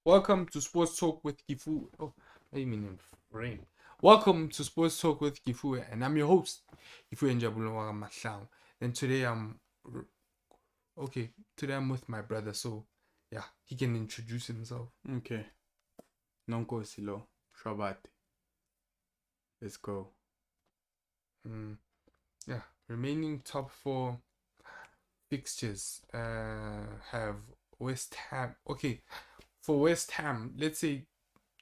Welcome to Sports Talk with Kifu. Oh, I mean in brain. Welcome to Sports Talk with Kifu, and I'm your host, Kifu Njabulo Maslang. And today okay. Today I'm with my brother, so yeah, he can introduce himself. Okay. Nonko Silo. Shobate. Let's go. Yeah, remaining top four fixtures have West Ham. Okay, for West Ham, let's say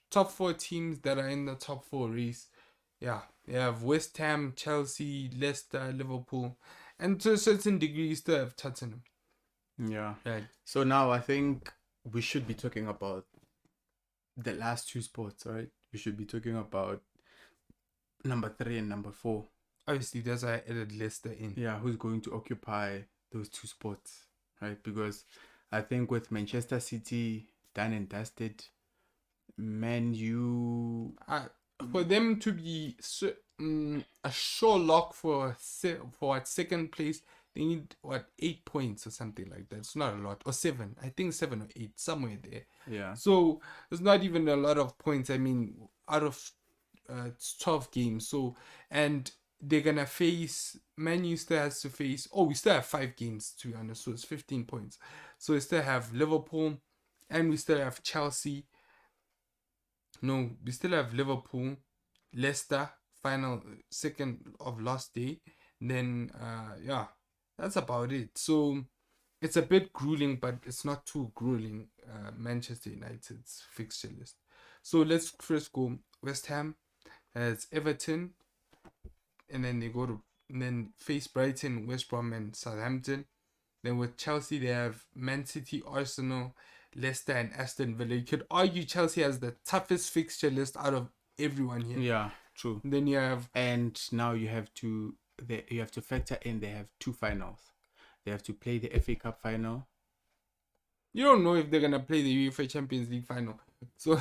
top four teams that are in the top four race. Yeah, you have West Ham, Chelsea, Leicester, Liverpool, and to a certain degree, you still have Tottenham. Yeah. Right. So now I think we should be talking about the last two spots, right? We should be talking about number 3 and number 4. Obviously, that's why I added Leicester in. Yeah, who's going to occupy those two spots, right? Because I think with Manchester City done and dusted, Man U. For them to be a sure lock for second place, they need 8 points or something like that. It's not a lot, or 7. I think 7 or 8, somewhere there. Yeah. So it's not even a lot of points. I mean, out of 12 games. So, and they're gonna face Man U still has to face. Oh, we still have 5 games to be honest. So it's 15 points. So we still have Liverpool, and we still have Chelsea. No, we still have Liverpool, Leicester, final second of last day. Then yeah, that's about it. So it's a bit grueling, but it's not too grueling. Manchester United's fixture list. So let's first go West Ham has Everton, and then they go to and then face Brighton, West Brom, and Southampton. Then with Chelsea, they have Man City, Arsenal, Leicester, and Aston Villa. You could argue Chelsea has the toughest fixture list out of everyone here. Yeah, true. And then you have, and now you have to factor in they have two finals. They have to play the FA Cup final. You don't know if they're gonna play the UEFA Champions League final. So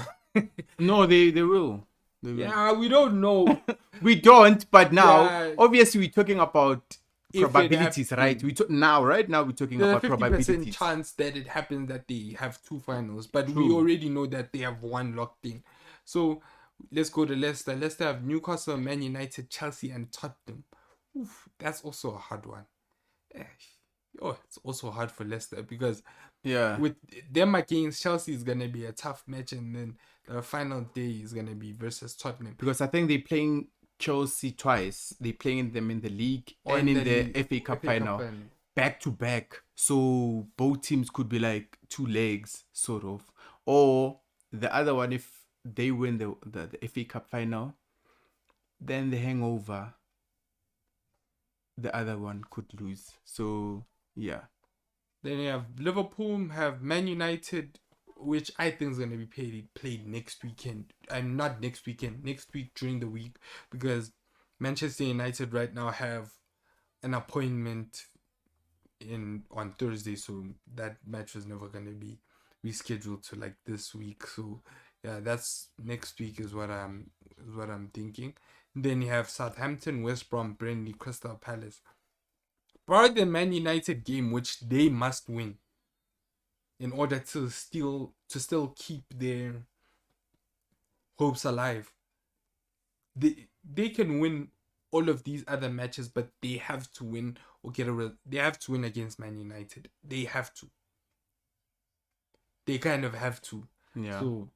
no, they will. Yeah, we don't know. We don't, but now obviously we're talking about probabilities, right? Right now we're talking about probabilities. There's a 50% chance that it happens that they have two finals, but we already know that they have one locked in. So let's go to Leicester. Leicester have Newcastle, Man United, Chelsea, and Tottenham. Oof, that's also a hard one. It's also hard for Leicester because with them against Chelsea is gonna be a tough match, and then the final day is gonna be versus Tottenham. Because I think they're playing Chelsea twice. They're playing them in the league and in the FA Cup final. Back to back. So both teams could be like two legs, sort of. Or the other one, if they win the FA Cup final, then the hangover, the other one could lose. So yeah. Then you have Liverpool, have Man United, which I think is going to be played next weekend. Not next weekend, next week during the week, because Manchester United right now have an appointment on Thursday, so that match was never going to be rescheduled to like this week. So yeah, that's next week is what I'm thinking. Then you have Southampton, West Brom, Burnley, Crystal Palace. Bar the Man United game, which they must win in order to still keep their hopes alive. They can win all of these other matches, but they have to win or they have to win against Man United. They have to. They kind of have to. Yeah. So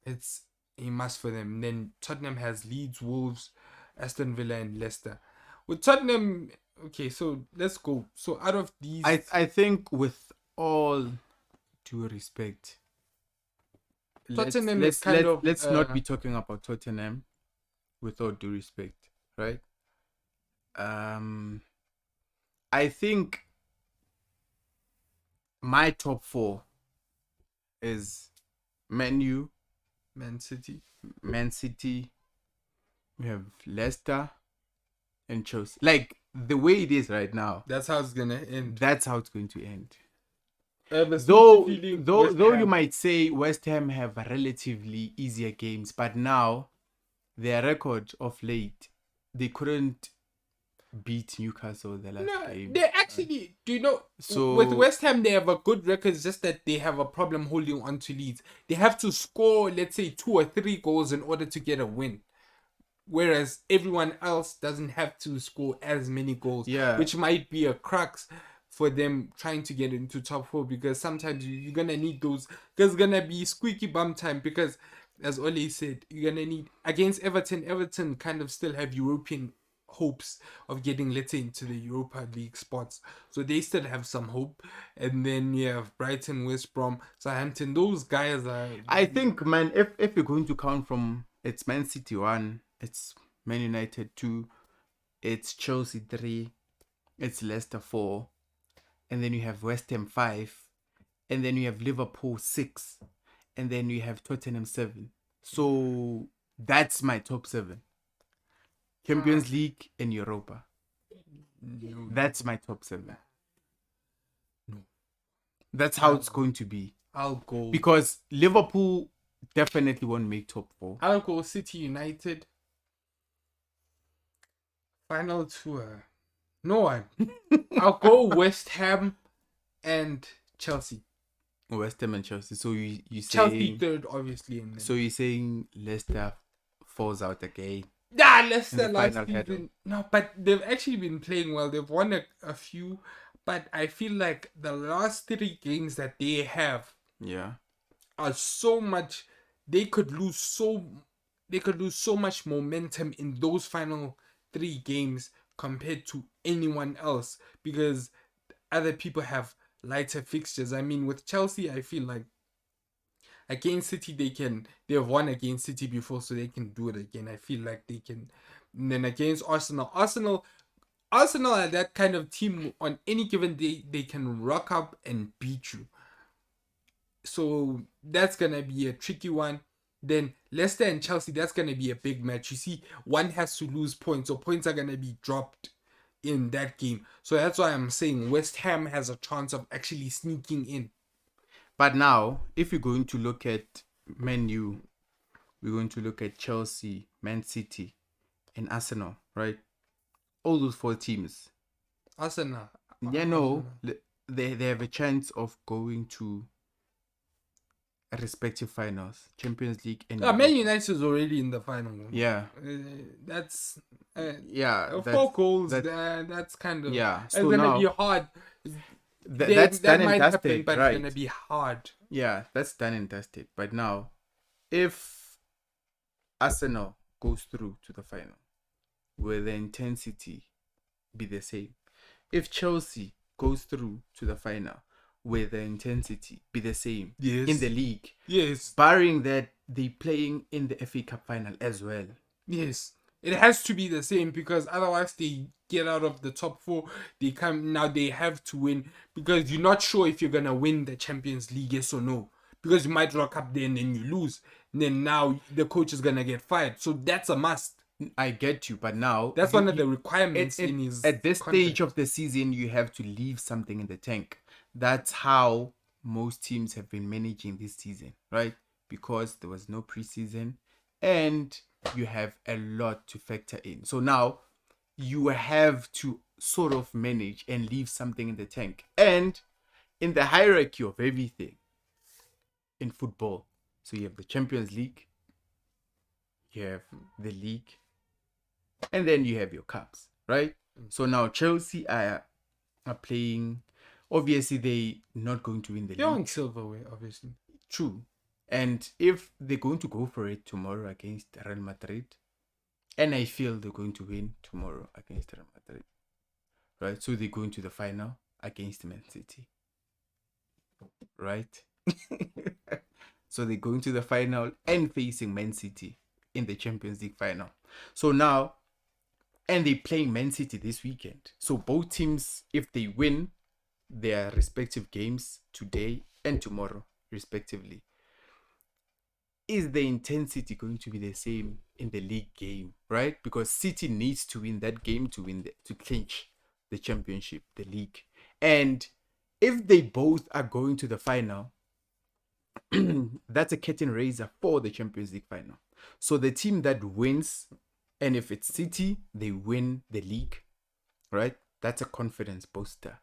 it's a must for them. Then Tottenham has Leeds, Wolves, Aston Villa, and Leicester. With Tottenham, okay, so let's go. So out of these, I think with all due respect, Tottenham let's not be talking about Tottenham with all due respect, right? I think my top 4 is Man U, Man City. We have Leicester and Chelsea. Like the way it is right now. That's how it's gonna end. That's how it's going to end. Though you might say West Ham have relatively easier games, but now their record of late, they couldn't beat Newcastle the last No, game. they actually, do you know, So with West Ham, they have a good record, it's just that they have a problem holding on to leads. They have to score, let's say, 2 or 3 goals in order to get a win. Whereas everyone else doesn't have to score as many goals, yeah, which might be a crux for them trying to get into top 4, because sometimes you're going to need those. There's going to be squeaky bum time because, as Ole said, you're going to need, against Everton, Everton kind of still have European hopes of getting, let's say, into the Europa League spots. So they still have some hope. And then you have Brighton, West Brom, Southampton. Those guys are... I think, man, if you're going to count from, it's Man City 1, it's Man United 2, it's Chelsea 3, it's Leicester 4, and then you have West Ham 5, and then you have Liverpool 6, and then you have Tottenham 7. So that's my top 7. Champions League and Europa. No. That's my top 7. No. That's how it's going to be. I'll go... Because Liverpool definitely won't make top 4. I'll go City United. Final tour. No one. I'll go West Ham and Chelsea. West Ham and Chelsea. So you say Chelsea third, obviously. And then... So you're saying Leicester falls out again? Leicester last season. Head-on. No, but they've actually been playing well. They've won a few, but I feel like the last 3 games that they have, yeah, are so much. They could lose so much momentum in those final 3 games compared to anyone else, because other people have lighter fixtures. I mean, with Chelsea, I feel like against City, they've won against City before, so they can do it again. I feel like they can. And then against Arsenal are that kind of team. On any given day, they can rock up and beat you. So that's gonna be a tricky one. Then Leicester and Chelsea, that's gonna be a big match. You see, one has to lose points, so points are gonna be dropped in that game. So that's why I'm saying West Ham has a chance of actually sneaking in. But now, if you're going to look at Man U, we're going to look at Chelsea, Man City, and Arsenal, right? All those 4 teams. Arsenal. Yeah, no, they have a chance of going to respective finals, Champions League and Man United is already in the final. Yeah, that's 4 goals. That's kind of So it's gonna now, be hard. That's done and dusted, happen, but right? It's gonna be hard. Yeah, that's done and dusted. But now, if Arsenal goes through to the final, will the intensity be the same? If Chelsea goes through to the final, will the intensity be the same? Yes. In the league? Yes. Barring that they playing in the FA Cup final as well. Yes. It has to be the same, because otherwise they get out of the top 4. They have to win, because you're not sure if you're gonna win the Champions League, yes or no. Because you might rock up there and then you lose. And then now the coach is gonna get fired. So that's a must. I get you, but now that's one of the requirements in his at this contract. stage of the season. You have to leave something in the tank. That's how most teams have been managing this season, right? Because there was no preseason and you have a lot to factor in. So now you have to sort of manage and leave something in the tank. And in the hierarchy of everything in football, so you have the Champions League, you have the league, and then you have your cups, right? So now Chelsea are playing. Obviously, they're not going to win the league. They're on silverware, obviously. True. And if they're going to go for it tomorrow against Real Madrid, and I feel they're going to win tomorrow against Real Madrid, right? So they're going to the final against Man City, right? So they're going to the final and facing Man City in the Champions League final. So now, and they're playing Man City this weekend. So both teams, if they win their respective games today and tomorrow, respectively, is the intensity going to be the same in the league game, right? Because City needs to win that game to clinch the championship, the league. And if they both are going to the final, that's a curtain raiser for the Champions League final. So the team that wins, and if it's City, they win the league. right? That's a confidence booster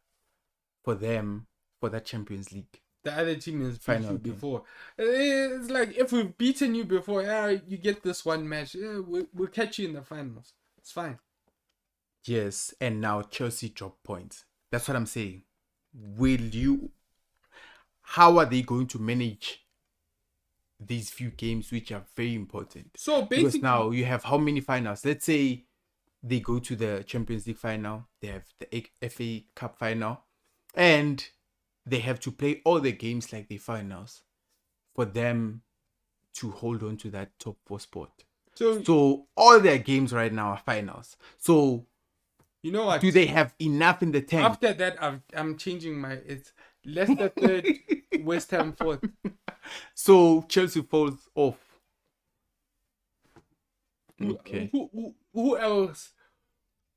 for them for that Champions League. The other team has beat Final you game. before. It's like, if we've beaten you before, you get this one match. We'll catch you in the finals. It's fine. Yes, and now Chelsea drop points. That's what I'm saying. How are they going to manage these few games, which are very important? So basically, because now you have how many finals? Let's say they go to the Champions League final, they have the FA Cup final, and they have to play all the games like the finals for them to hold on to that top 4 spot. So all their games right now are finals. So you know what? Do they have enough in the tank? After that, I'm changing my. It's Leicester third, West Ham fourth. So Chelsea falls off. Okay. Who else?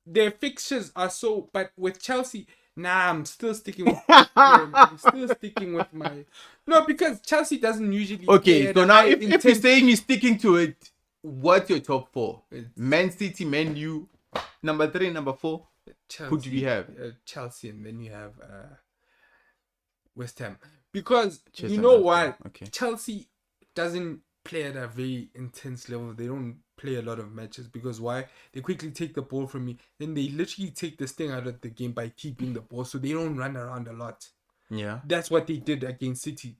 Their fixtures are so, but with Chelsea, I'm still sticking with. I'm still sticking with my. No, because Chelsea doesn't usually. Okay, so now if you're saying you're sticking to it, what's your top 4? Man City, Man U, number 3, number 4. Chelsea, who do you have? Chelsea, and then you have West Ham. Because Chelsea, you know what? Okay. Chelsea doesn't play at a very intense level. They don't play a lot of matches because why? They quickly take the ball from me. Then they literally take the sting out of the game by keeping the ball, so they don't run around a lot. Yeah. That's what they did against City.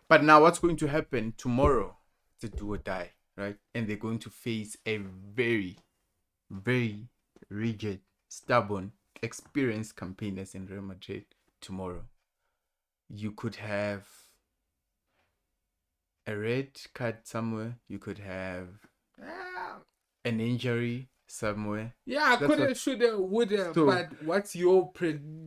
But now what's going to happen tomorrow? To do or die, right? And they're going to face a very, very rigid, stubborn, experienced campaigners in Real Madrid tomorrow. You could have a red card somewhere. You could have an injury somewhere. Yeah, I could have, should have, would have. So, but what's your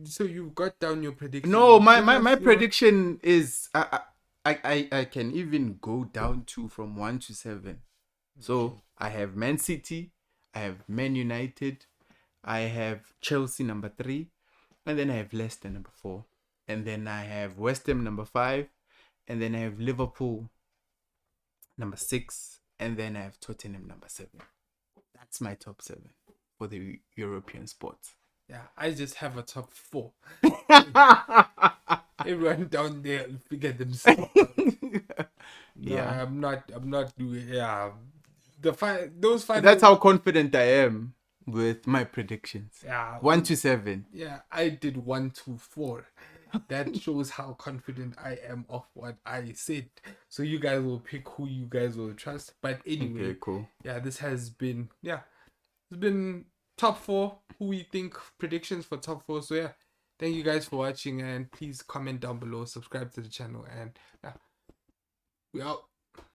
so you got down your prediction? No, my prediction is I can even go down to from 1 to 7. So I have Man City, I have Man United, I have Chelsea number 3, and then I have Leicester number 4, and then I have West Ham number 5, and then I have Liverpool number 6, and then I have Tottenham number 7. That's my top 7 for the European sports. Yeah, I just have a top 4. Everyone down there will figure themselves out. Yeah, I'm not doing. Yeah, those 5. That's how confident I am with my predictions. Yeah, 1 to 7. Yeah, I did 1 to 4. That shows how confident I am of what I said. So you guys will pick who you guys will trust. But anyway, okay, cool. Yeah, this has been it's been top 4. Who we think predictions for top 4. So yeah, thank you guys for watching, and please comment down below, subscribe to the channel, and we out.